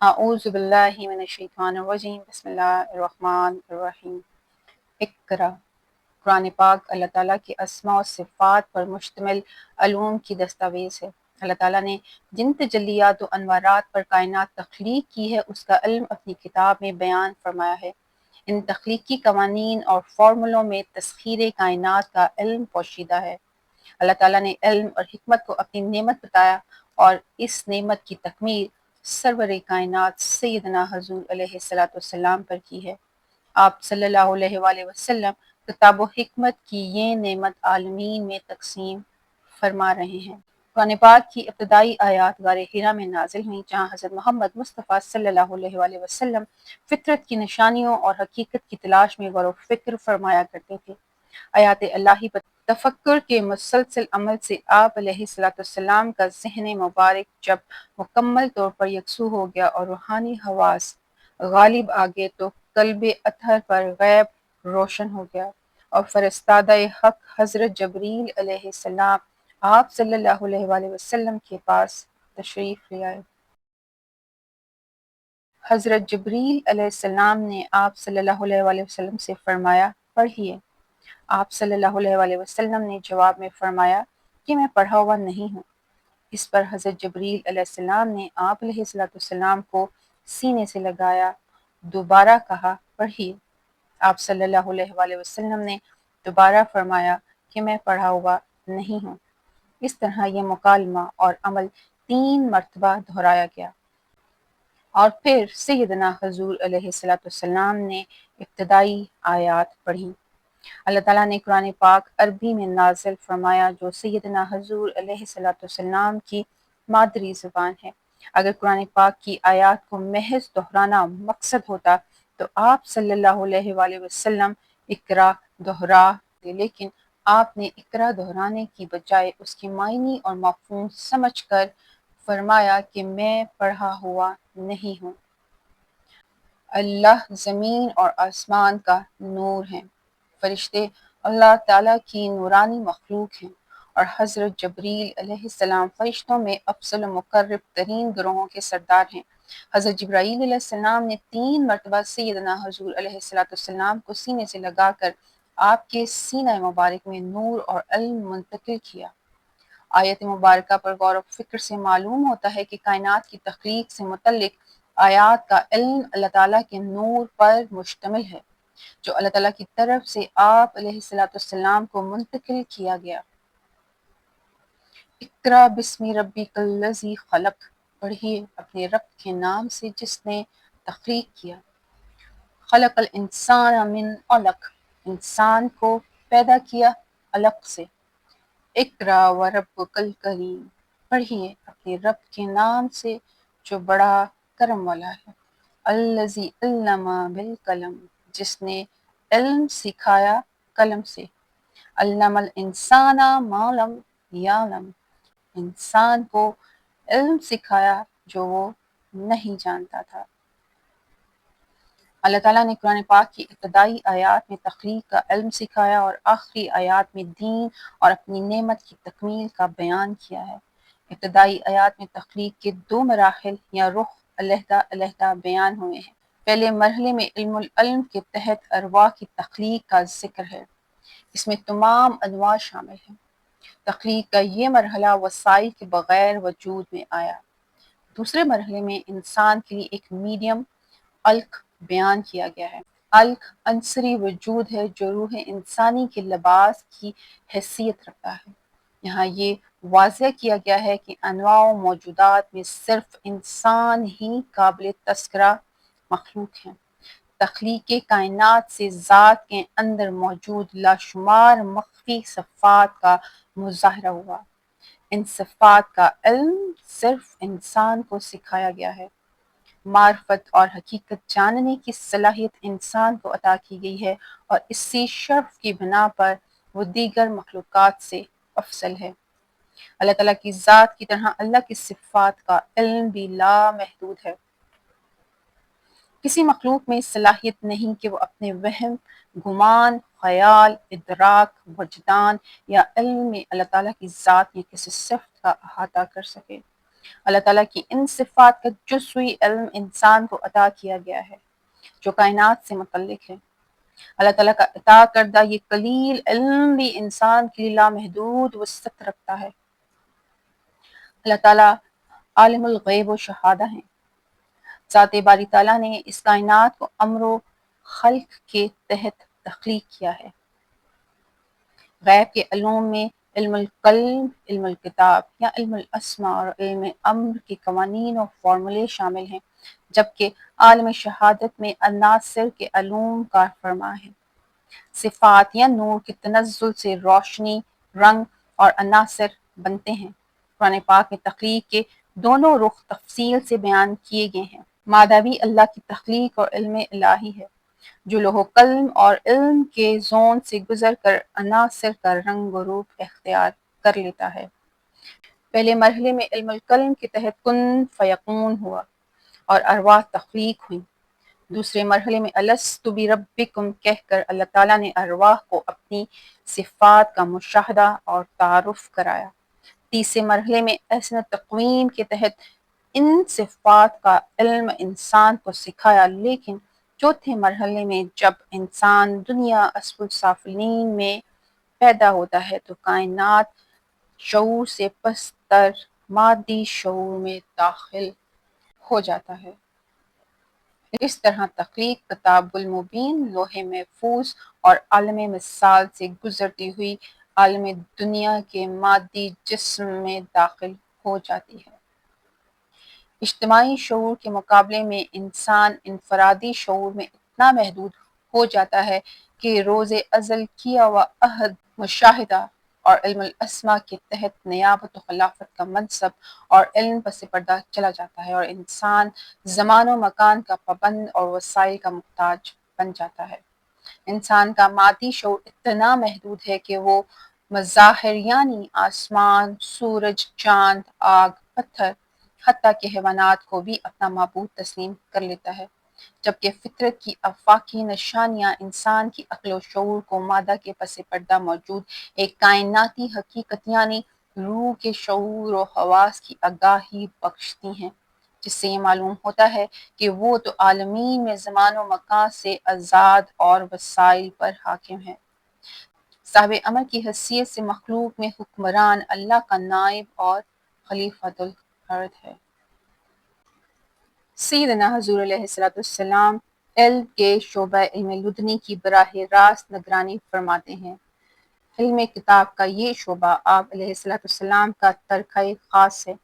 اعوذ باللہ من الشیطان الرجیم بسم اللہ الرحمن الرحیم۔ اقرا، قرآن پاک اللہ تعالیٰ کی اسماء و صفات پر مشتمل علوم کی دستاویز ہے۔ اللہ تعالیٰ نے جن تجلیات و انوارات پر کائنات تخلیق کی ہے اس کا علم اپنی کتاب میں بیان فرمایا ہے۔ ان تخلیقی قوانین اور فارمولوں میں تسخیر کائنات کا علم پوشیدہ ہے۔ اللہ تعالیٰ نے علم اور حکمت کو اپنی نعمت بتایا اور اس نعمت کی تکمیل سرور کائنات سیدنا حضور علیہ الصلوۃ والسلام پر کی ہے۔ آپ صلی اللہ علیہ وآلہ وسلم کتاب و حکمت کی یہ نعمت عالمین میں تقسیم فرما رہے ہیں۔ قرآن پاک کی ابتدائی آیات غار حرا میں نازل ہوئیں، جہاں حضرت محمد مصطفیٰ صلی اللہ علیہ وآلہ وسلم فطرت کی نشانیوں اور حقیقت کی تلاش میں غور و فکر فرمایا کرتے تھے۔ آیات الہی پر تفکر کے مسلسل عمل سے آپ علیہ الصلوۃ والسلام کا ذہن مبارک جب مکمل طور پر یکسو ہو گیا اور روحانی حواس غالب آ گئے تو قلب اطہر پر غیب روشن ہو گیا اور فرستادہ حق حضرت جبریل علیہ السلام آپ صلی اللہ علیہ وآلہ وسلم کے پاس تشریف لے آئے۔ حضرت جبریل علیہ السلام نے آپ صلی اللہ علیہ وآلہ وسلم سے فرمایا، پڑھیے۔ آپ صلی اللہ علیہ وآلہ وسلم نے جواب میں فرمایا کہ میں پڑھا ہوا نہیں ہوں۔ اس پر حضرت جبریل علیہ السلام نے آپ علیہ السلام کو سینے سے لگایا، دوبارہ کہا، پڑھیے۔ آپ صلی اللہ علیہ وآلہ وسلم نے دوبارہ فرمایا کہ میں پڑھا ہوا نہیں ہوں۔ اس طرح یہ مکالمہ اور عمل 3 مرتبہ دہرایا گیا اور پھر سیدنا حضور علیہ السلام نے ابتدائی آیات پڑھیں۔ اللہ تعالیٰ نے قرآن پاک عربی میں نازل فرمایا جو سیدنا حضور علیہ السلام کی مادری زبان ہے۔ اگر قرآن پاک کی آیات کو محض دہرانا مقصد ہوتا تو آپ صلی اللہ علیہ وآلہ وسلم اقرا دہرا دے، لیکن آپ نے اقرا دہرانے کی بجائے اس کے معنی اور مفہوم سمجھ کر فرمایا کہ میں پڑھا ہوا نہیں ہوں۔ اللہ زمین اور آسمان کا نور ہیں۔ فرشتے اللہ تعالیٰ کی نورانی مخلوق ہیں اور حضرت جبریل علیہ السلام فرشتوں میں افضل و مقرب ترین گروہوں کے سردار ہیں۔ حضرت جبرائیل علیہ السلام نے 3 مرتبہ سیدنا حضور علیہ السلام کو سینے سے لگا کر آپ کے سینہ مبارک میں نور اور علم منتقل کیا۔ آیت مبارکہ پر غور و فکر سے معلوم ہوتا ہے کہ کائنات کی تخلیق سے متعلق آیات کا علم اللہ تعالیٰ کے نور پر مشتمل ہے جو اللہ تعالیٰ کی طرف سے آپ علیہ السلام کو منتقل کیا گیا۔ اقرا بسم ربک الذی خلق، پڑھیے اپنے رب کے نام سے جس نے تخلیق کیا۔ خلق الانسان من علق، انسان کو پیدا کیا علق سے۔ اقرا وربک الکریم، پڑھیے اپنے رب کے نام سے جو بڑا کرم والا ہے۔ الذی علم بالقلم، جس نے علم سکھایا قلم سے۔ علم الانسان ما لم یعلم، انسان کو علم سکھایا جو وہ نہیں جانتا تھا۔ اللہ تعالیٰ نے قرآن پاک کی ابتدائی آیات میں تخلیق کا علم سکھایا اور آخری آیات میں دین اور اپنی نعمت کی تکمیل کا بیان کیا ہے۔ ابتدائی آیات میں تخلیق کے 2 مراحل یا رخ علیحدہ علیحدہ بیان ہوئے ہیں۔ پہلے مرحلے میں علم العلم کے تحت ارواح کی تخلیق کا ذکر ہے۔ اس میں تمام انواع شامل ہیں۔ تخلیق کا یہ مرحلہ وسائل کے بغیر وجود میں آیا۔ دوسرے مرحلے میں انسان کے لیے ایک میڈیم علق بیان کیا گیا ہے۔ علق عنصری وجود ہے جو روح انسانی کے لباس کی حیثیت رکھتا ہے۔ یہاں یہ واضح کیا گیا ہے کہ انواع و موجودات میں صرف انسان ہی قابل تذکرہ مخلوق ہیں۔ تخلیق کائنات سے ذات کے اندر موجود لاشمار مخفی صفات کا مظاہرہ ہوا۔ ان صفات کا علم صرف انسان کو سکھایا گیا ہے۔ معرفت اور حقیقت جاننے کی صلاحیت انسان کو عطا کی گئی ہے اور اسی شرف کی بنا پر وہ دیگر مخلوقات سے افضل ہے۔ اللہ تعالیٰ کی ذات کی طرح اللہ کی صفات کا علم بھی لامحدود ہے۔ کسی مخلوق میں صلاحیت نہیں کہ وہ اپنے وہم، گمان، خیال، ادراک، وجدان یا علم میں اللہ تعالیٰ کی ذات یا کسی صفت کا احاطہ کر سکے۔ اللہ تعالیٰ کی ان صفات کا جزوی علم انسان کو عطا کیا گیا ہے جو کائنات سے متعلق ہے۔ اللہ تعالیٰ کا عطا کردہ یہ قلیل علم بھی انسان کے لیے لامحدود وسعت رکھتا ہے۔ اللہ تعالیٰ عالم الغیب و شہادہ ہیں۔ ذات باری تعالیٰ نے اس کائنات کو امر و خلق کے تحت تخلیق کیا ہے۔ غیب کے علوم میں علم القلم، علم الکتاب یا علم الاسماء اور علم امر کے قوانین اور فارمولے شامل ہیں، جبکہ عالم شہادت میں عناصر کے علوم کار فرما ہے۔ صفات یا نور کے تنزل سے روشنی، رنگ اور عناصر بنتے ہیں۔ قرآن پاک میں تخلیق کے دونوں رخ تفصیل سے بیان کیے گئے ہیں۔ مادہ بھی اللہ کی تخلیق اور علم الہی ہے، جو لوح و قلم اور علم کے زون سے گزر کر عناصر کا رنگ و روپ اختیار کر لیتا ہے۔ پہلے مرحلے میں علم القلم کے تحت کن فیکون ہوا اور ارواح تخلیق ہوئیں۔ دوسرے مرحلے میں الستُ بربکم کہہ کر اللہ تعالیٰ نے ارواح کو اپنی صفات کا مشاہدہ اور تعارف کرایا۔ تیسرے مرحلے میں احسن تقویم کے تحت ان صفات کا علم انسان کو سکھایا، لیکن چوتھے مرحلے میں جب انسان دنیا اسفل سافلین میں پیدا ہوتا ہے تو کائنات شعور سے پستر مادی شعور میں داخل ہو جاتا ہے۔ اس طرح تخلیق کتاب المبین لوح محفوظ اور عالم مثال سے گزرتی ہوئی عالم دنیا کے مادی جسم میں داخل ہو جاتی ہے۔ اجتماعی شعور کے مقابلے میں انسان انفرادی شعور میں اتنا محدود ہو جاتا ہے کہ روز ازل کیا ہوا عہد، مشاہدہ اور علم الاسماء کے تحت نیابت و خلافت کا منصب اور علم پس پردہ چلا جاتا ہے اور انسان زمان و مکان کا پابند اور وسائل کا محتاج بن جاتا ہے۔ انسان کا مادی شعور اتنا محدود ہے کہ وہ مظاہر یعنی آسمان، سورج، چاند، آگ، پتھر، حتیٰ کہ حیوانات کو بھی اپنا معبود تسلیم کر لیتا ہے، جبکہ فطرت کی آفاقی نشانیاں انسان کی عقل و شعور کو مادہ کے پس پردہ موجود ایک کائناتی حقیقت یعنی روح کے شعور و حواس کی آگاہی بخشتی ہیں، جس سے یہ معلوم ہوتا ہے کہ وہ تو عالمین میں زمان و مکان سے آزاد اور وسائل پر حاکم ہے۔ صاحب امر کی حیثیت سے مخلوق میں حکمران اللہ کا نائب اور خلیفۃ الارض ہے۔ سیدنا حضور علیہ السلام علم کے شعبہ علم لدنی کی براہ راست نگرانی فرماتے ہیں۔ علم کتاب کا یہ شعبہ آپ علیہ السلام کا ترکہ خاص ہے۔